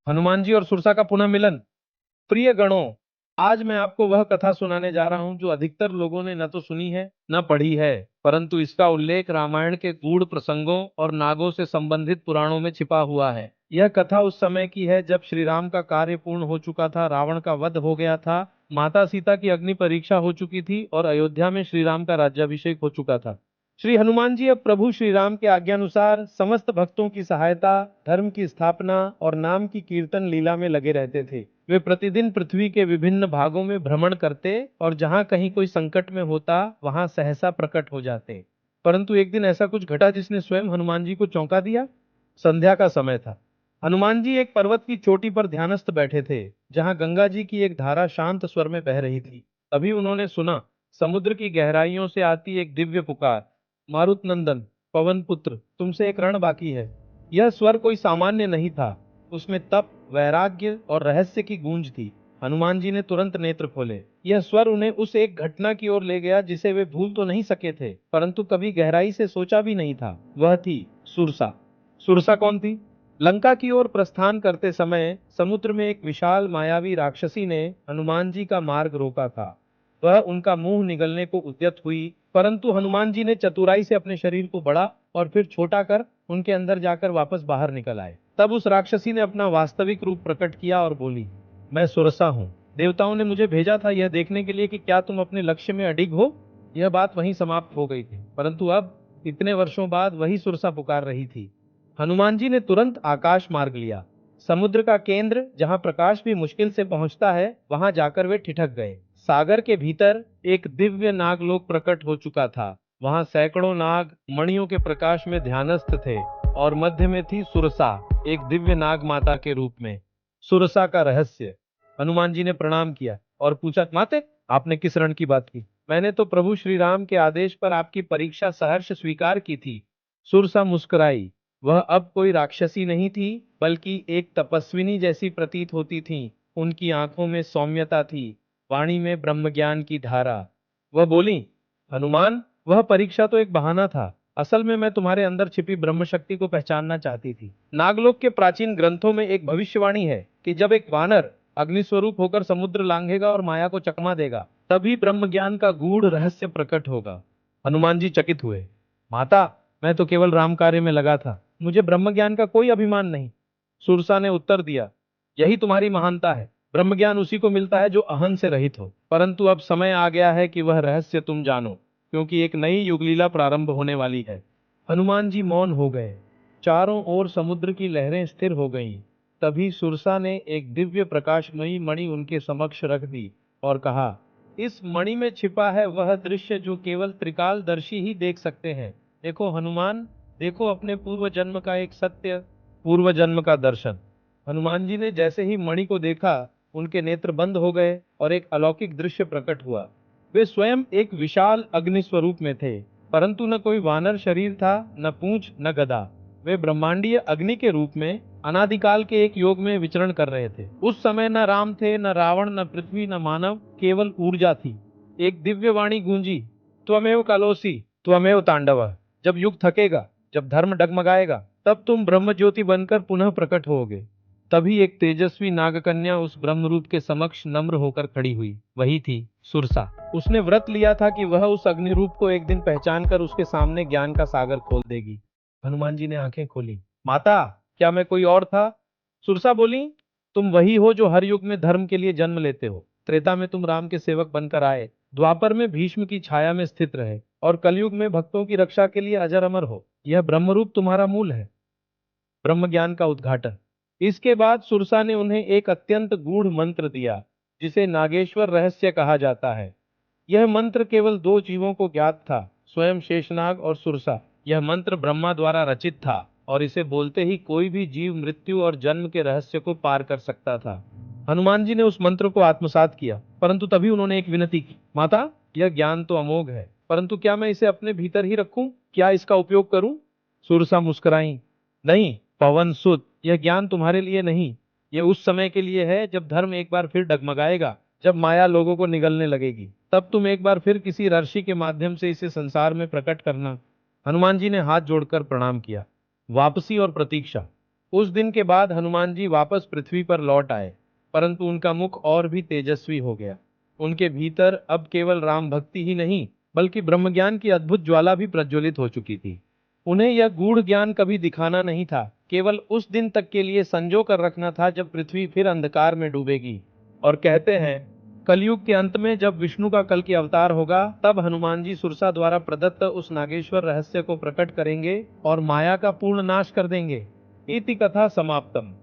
हनुमान जी और सुरसा का पुनः मिलन। प्रिय गणों, आज मैं आपको वह कथा सुनाने जा रहा हूं जो अधिकतर लोगों ने न तो सुनी है न पढ़ी है, परंतु इसका उल्लेख रामायण के गूढ़ प्रसंगों और नागों से संबंधित पुराणों में छिपा हुआ है। यह कथा उस समय की है जब श्री राम का कार्य पूर्ण हो चुका था, रावण का वध हो गया था, माता सीता की अग्नि परीक्षा हो चुकी थी और अयोध्या में श्री राम का राज्याभिषेक हो चुका था। श्री हनुमान जी अब प्रभु श्री राम के आज्ञानुसार समस्त भक्तों की सहायता, धर्म की स्थापना और नाम की कीर्तन लीला में लगे रहते थे। वे प्रतिदिन पृथ्वी के विभिन्न भागों में भ्रमण करते और जहां कहीं कोई संकट में होता वहां सहसा प्रकट हो जाते। परंतु एक दिन ऐसा कुछ घटा जिसने स्वयं हनुमान जी को चौंका दिया। संध्या का समय था। हनुमान जी एक पर्वत की चोटी पर ध्यानस्थ बैठे थे, जहां गंगा जी की एक धारा शांत स्वर में बह रही थी। तभी उन्होंने सुना, समुद्र की गहराइयों से आती एक दिव्य पुकार, मारुत नंदन, पवन पुत्र, तुमसे एक रण बाकी है। यह स्वर कोई सामान्य नहीं था, उसमें तप, वैराग्य और रहस्य की गूंज थी। हनुमान जी ने तुरंत नेत्र खोले। यह स्वर उन्हें उस एक घटना की ओर ले गया जिसे वे भूल तो नहीं सके थे, परंतु कभी गहराई से सोचा भी नहीं था। वह थी सुरसा। सुरसा कौन थी? लंका की ओर प्रस्थान करते समय समुद्र में एक विशाल मायावी राक्षसी ने हनुमान जी का मार्ग रोका था। वह उनका मुंह निगलने को उद्यत हुई, परंतु हनुमान जी ने चतुराई से अपने शरीर को बड़ा और फिर छोटा कर उनके अंदर जाकर वापस बाहर निकल आए। तब उस राक्षसी ने अपना वास्तविक रूप प्रकट किया और बोली, मैं सुरसा हूँ। देवताओं ने मुझे भेजा था यह देखने के लिए कि क्या तुम अपने लक्ष्य में अडिग हो। यह बात वहीं समाप्त हो गई थी, परंतु अब इतने वर्षों बाद वही सुरसा पुकार रही थी। हनुमान जी ने तुरंत आकाश मार्ग लिया। समुद्र का केंद्र जहां प्रकाश भी मुश्किल से पहुंचता है, वहां जाकर वे ठिठक गए। सागर के भीतर एक दिव्य नागलोक प्रकट हो चुका था। वहां सैकड़ों नाग मणियों के प्रकाश में ध्यानस्थ थे और मध्य में थी सुरसा, एक दिव्य नाग माता के रूप में। सुरसा का रहस्य। हनुमान जी ने प्रणाम किया और पूछा, माते, आपने किस रण की बात की? मैंने तो प्रभु श्री राम के आदेश पर आपकी परीक्षा सहर्ष स्वीकार की थी। सुरसा मुस्कुराई। वह अब कोई राक्षसी नहीं थी, बल्कि एक तपस्विनी जैसी प्रतीत होती थी। उनकी आंखों में सौम्यता थी, वाणी में ब्रह्म ज्ञान की धारा। वह बोली, हनुमान, वह परीक्षा तो एक बहाना था। असल में मैं तुम्हारे अंदर छिपी ब्रह्म शक्ति को पहचानना चाहती थी। नागलोक के प्राचीन ग्रंथों में एक भविष्यवाणी है कि जब एक वानर अग्नि स्वरूप होकर समुद्र लांघेगा और माया को चकमा देगा, तभी ब्रह्म ज्ञान का गूढ़ रहस्य प्रकट होगा। हनुमान जी चकित हुए। माता, मैं तो केवल राम कार्य में लगा था, मुझे ब्रह्म ज्ञान का कोई अभिमान नहीं। सुरसा ने उत्तर दिया, यही तुम्हारी महानता है। ब्रह्म ज्ञान उसी को मिलता है जो अहं से रहित हो। परंतु अब समय आ गया है कि वह रहस्य तुम जानो, क्योंकि एक नई युगलीला प्रारंभ होने वाली है। हनुमान जी मौन हो गए। चारों ओर समुद्र की लहरें स्थिर हो गईं। तभी सुरसा ने एक दिव्य प्रकाशमयी मणि उनके समक्ष रख दी और कहा, इस मणि में छिपा है वह दृश्य जो केवल त्रिकालदर्शी ही देख सकते हैं। देखो हनुमान, देखो अपने पूर्व जन्म का एक सत्य। पूर्व जन्म का दर्शन। हनुमान जी ने जैसे ही मणि को देखा, उनके नेत्र बंद हो गए और एक अलौकिक दृश्य प्रकट हुआ। वे स्वयं एक विशाल अग्नि स्वरूप में थे, परंतु न कोई वानर शरीर था, न पूंछ, न गदा। वे ब्रह्मांडीय अग्नि के रूप में अनादिकाल के एक योग में विचरण कर रहे थे। उस समय न राम थे, न रावण, न पृथ्वी, न मानव, केवल ऊर्जा थी। एक दिव्य वाणी गूंजी, त्वमेव कलोसी, त्वमेव तांडव। जब युग थकेगा, जब धर्म डगमगाएगा, तब तुम ब्रह्म ज्योति बनकर पुनः प्रकट होगे। तभी एक तेजस्वी नागकन्या उस ब्रह्म रूप के समक्ष नम्र होकर खड़ी हुई। वही थी सुरसा। उसने व्रत लिया था कि वह उस अग्नि रूप को एक दिन पहचान कर उसके सामने ज्ञान का सागर खोल देगी। हनुमान जी ने आंखें खोली। माता, क्या मैं कोई और था? सुरसा बोली, तुम वही हो जो हर युग में धर्म के लिए जन्म लेते हो। त्रेता में तुम राम के सेवक बनकर आए, द्वापर में भीष्म की छाया में स्थित रहे और कलयुग में भक्तों की रक्षा के लिए अजर अमर हो। यह ब्रह्मरूप तुम्हारा मूल है। ब्रह्म ज्ञान का उद्घाटन। इसके बाद सुरसा ने उन्हें एक अत्यंत गूढ़ मंत्र दिया, जिसे नागेश्वर रहस्य कहा जाता है। यह मंत्र केवल दो जीवों को ज्ञात था, स्वयं शेषनाग और सुरसा। यह मंत्र ब्रह्मा द्वारा रचित था और इसे बोलते ही कोई भी जीव मृत्यु और जन्म के रहस्य को पार कर सकता था। हनुमान जी ने उस मंत्र को आत्मसात किया, परंतु तभी उन्होंने एक विनती की, माता, यह ज्ञान तो अमोघ है, परंतु क्या मैं इसे अपने भीतर ही रखूं? क्या इसका उपयोग करूं? सुरसा मुस्कुराई, नहीं पवन सुत, यह ज्ञान तुम्हारे लिए नहीं। यह उस समय के लिए है जब धर्म एक बार फिर डगमगाएगा, जब माया लोगों को निगलने लगेगी। तब तुम एक बार फिर किसी ऋषि के माध्यम से इसे संसार में प्रकट करना। हनुमान जी ने हाथ जोड़कर प्रणाम किया। वापसी और प्रतीक्षा। उस दिन के बाद हनुमान जी वापस पृथ्वी पर लौट आए, परंतु उनका मुख और भी तेजस्वी हो गया। उनके भीतर अब केवल राम भक्ति ही नहीं, बल्कि ब्रह्मज्ञान की अद्भुत ज्वाला भी प्रज्वलित हो चुकी थी। उन्हें यह गूढ़ ज्ञान कभी दिखाना नहीं था, केवल उस दिन तक के लिए संजो कर रखना था जब पृथ्वी फिर अंधकार में डूबेगी। और कहते हैं, कलयुग के अंत में जब विष्णु का कल की अवतार होगा, तब हनुमान जी सुरसा द्वारा प्रदत्त उस नागेश्वर रहस्य को प्रकट करेंगे और माया का पूर्ण नाश कर देंगे। इति कथा समाप्तम।